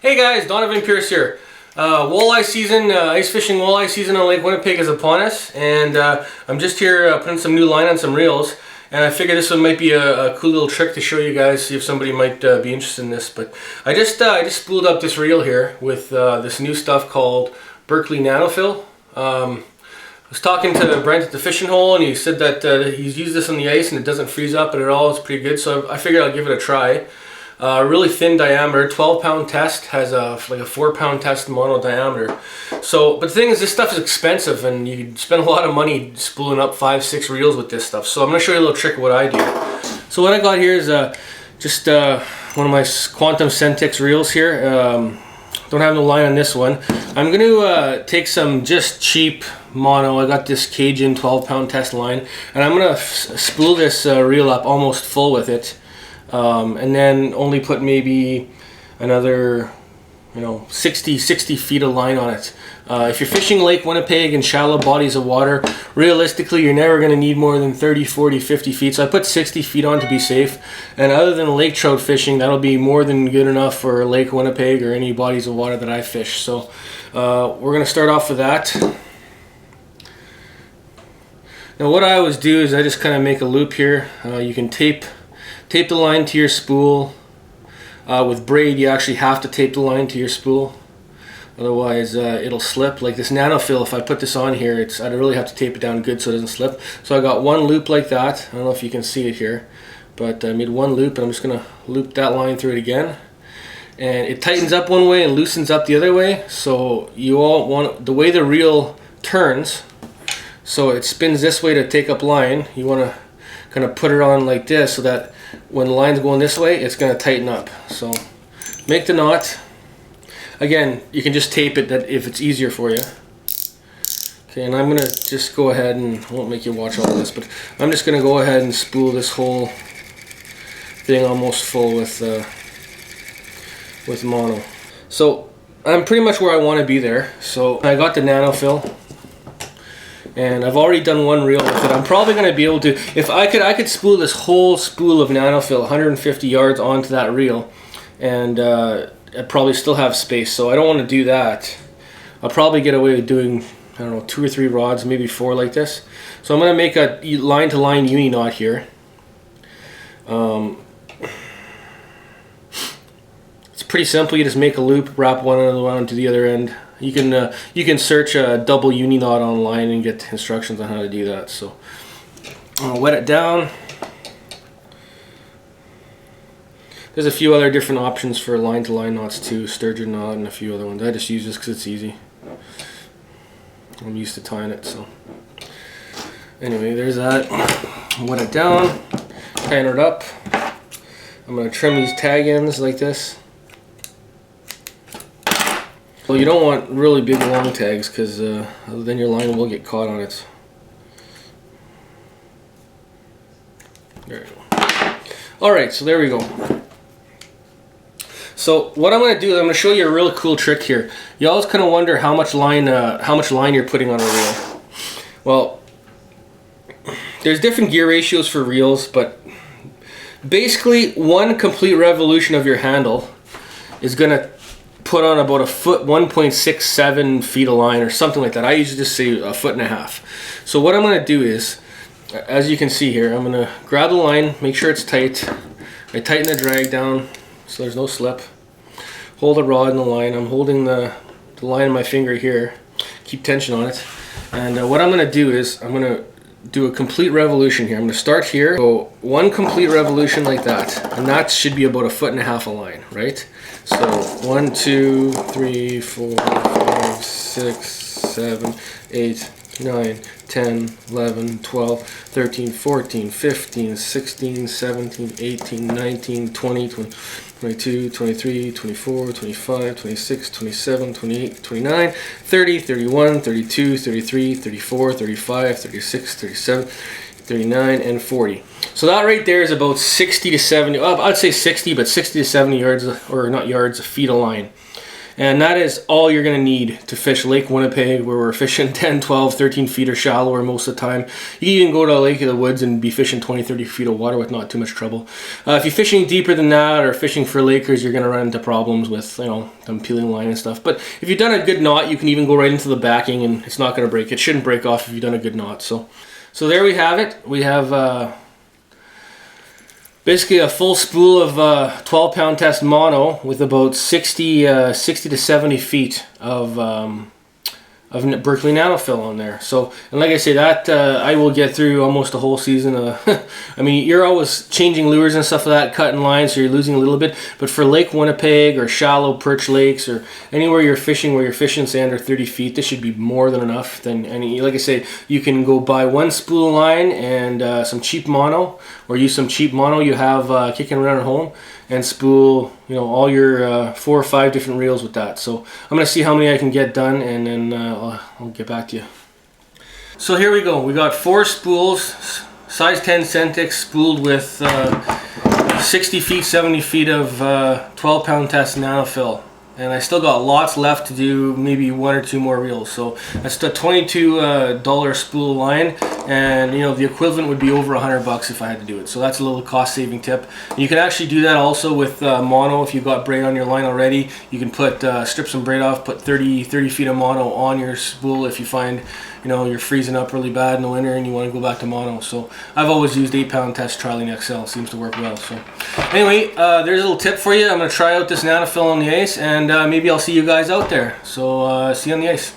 Hey guys, Donovan Pierce here. Walleye season, ice fishing walleye season on Lake Winnipeg is upon us, and I'm just here putting some new line on some reels, and I figured this one might be a cool little trick to show you guys, see if somebody might be interested in this. But I just spooled up this reel here with this new stuff called Berkeley Nanofill. I was talking to Brent at the fishing hole, and he said that he's used this on the ice and it doesn't freeze up at all. It's pretty good, so I figured I'll give it a try. Really thin diameter, 12-pound test, has like a 4-pound test mono diameter. So, but the thing is, this stuff is expensive, and you spend a lot of money spooling up 5-6 reels with this stuff. So I'm going to show you a little trick of what I do. So what I got here is just one of my Quantum Centix reels here. Don't have no line on this one. I'm going to take some just cheap mono. I got this Cajun 12-pound test line, and I'm going to spool this reel up almost full with it. And then only put maybe another, 60 feet of line on it. If you're fishing Lake Winnipeg in shallow bodies of water, realistically you're never going to need more than 30, 40, 50 feet. So I put 60 feet on to be safe. And other than lake trout fishing, that'll be more than good enough for Lake Winnipeg or any bodies of water that I fish. So we're going to start off with that. Now what I always do is I just kind of make a loop here. You can tape the line to your spool. With braid, you actually have to tape the line to your spool, otherwise it'll slip. Like this Nanofill, if I put this on here, I'd really have to tape it down good so it doesn't slip. So I got one loop like that. I don't know if you can see it here, but I made one loop, and I'm just gonna loop that line through it again, and it tightens up one way and loosens up the other way. So you all want the way the reel turns, so it spins this way to take up line. You want to kind of put it on like this so that when the line's going this way, it's going to tighten up. So make the knot. Again, you can just tape it if it's easier for you. Okay, and I'm going to just go ahead, and I won't make you watch all this, but I'm just going to go ahead and spool this whole thing almost full with mono. So I'm pretty much where I want to be there. So I got the Nanofill, and I've already done one reel with it. I'm probably going to be able to, if I could spool this whole spool of Nanofill 150 yards onto that reel, and I'd probably still have space, so I don't want to do that. I'll probably get away with doing, I don't know, 2 or 3 rods, maybe 4 like this. So I'm going to make a line-to-line uni knot here. It's pretty simple. You just make a loop, wrap one end onto the other end. You can search a double uni knot online and get instructions on how to do that. So I'll wet it down. There's a few other different options for line-to-line knots too, sturgeon knot and a few other ones. I just use this because it's easy. I'm used to tying it. So anyway, there's that. Wet it down, tighten it up. I'm going to trim these tag ends like this. Well, you don't want really big long tags, because then your line will get caught on it. There you go. Alright, so there we go. So what I'm going to do is I'm going to show you a really cool trick here. You always kind of wonder how much line you're putting on a reel. Well, there's different gear ratios for reels, but basically one complete revolution of your handle is going to put on about a foot, 1.67 feet of line or something like that. I usually just say a foot and a half. So what I'm going to do is, as you can see here, I'm going to grab the line, make sure it's tight. I tighten the drag down so there's no slip. Hold the rod in the line. I'm holding the line in my finger here. Keep tension on it. And what I'm going to do is I'm going to do a complete revolution here. I'm going to start here. So one complete revolution like that, and that should be about a foot and a half a line, right? So 1, 2, 3, 4, 5, 6, 7, 8, 9, 10, 11, 12, 13, 14, 15, 16, 17, 18, 19, 20, 22, 23, 24, 25, 26, 27, 28, 29, 30, 31, 32, 33, 34, 35, 36, 37, 39, and 40. So that right there is about 60 to 70, I'd say 60, but 60 to 70 yards, or not yards, feet of line. And that is all you're going to need to fish Lake Winnipeg, where we're fishing 10, 12, 13 feet or shallower most of the time. You can even go to a lake of the woods and be fishing 20, 30 feet of water with not too much trouble. If you're fishing deeper than that, or fishing for Lakers, you're going to run into problems with, you know, them peeling line and stuff. But if you've done a good knot, you can even go right into the backing and it's not going to break. It shouldn't break off if you've done a good knot. So there we have it. We have basically a full spool of 12-pound test mono with about 60 to 70 feet of Berkeley nanofill on there. So, and like I say, that I will get through almost a whole season. I mean, you're always changing lures and stuff like that, cutting lines, so you're losing a little bit. But for Lake Winnipeg or shallow perch lakes or anywhere you're fishing where you're fishing say under 30 feet, this should be more than enough. And like I say, you can go buy one spool line and some cheap mono, or use some cheap mono you have kicking around at home, and spool, you know, all your 4 or 5 different reels with that. So I'm going to see how many I can get done, and then I'll get back to you. So here we go. We got 4 spools, size 10 Centix, spooled with 60 feet, 70 feet of 12-pound test nanofill. And I still got lots left to do, maybe 1 or 2 more reels. So that's the $22 spool line, and you know the equivalent would be over $100 if I had to do it. So that's a little cost-saving tip. And you can actually do that also with mono. If you've got braid on your line already, you can put strip some braid off, put 30 feet of mono on your spool if you find, you know, you're freezing up really bad in the winter and you want to go back to mono. So I've always used 8-pound test Trilene XL. Seems to work well. So anyway, there's a little tip for you. I'm going to try out this nanofill on the ice, and maybe I'll see you guys out there. So see you on the ice.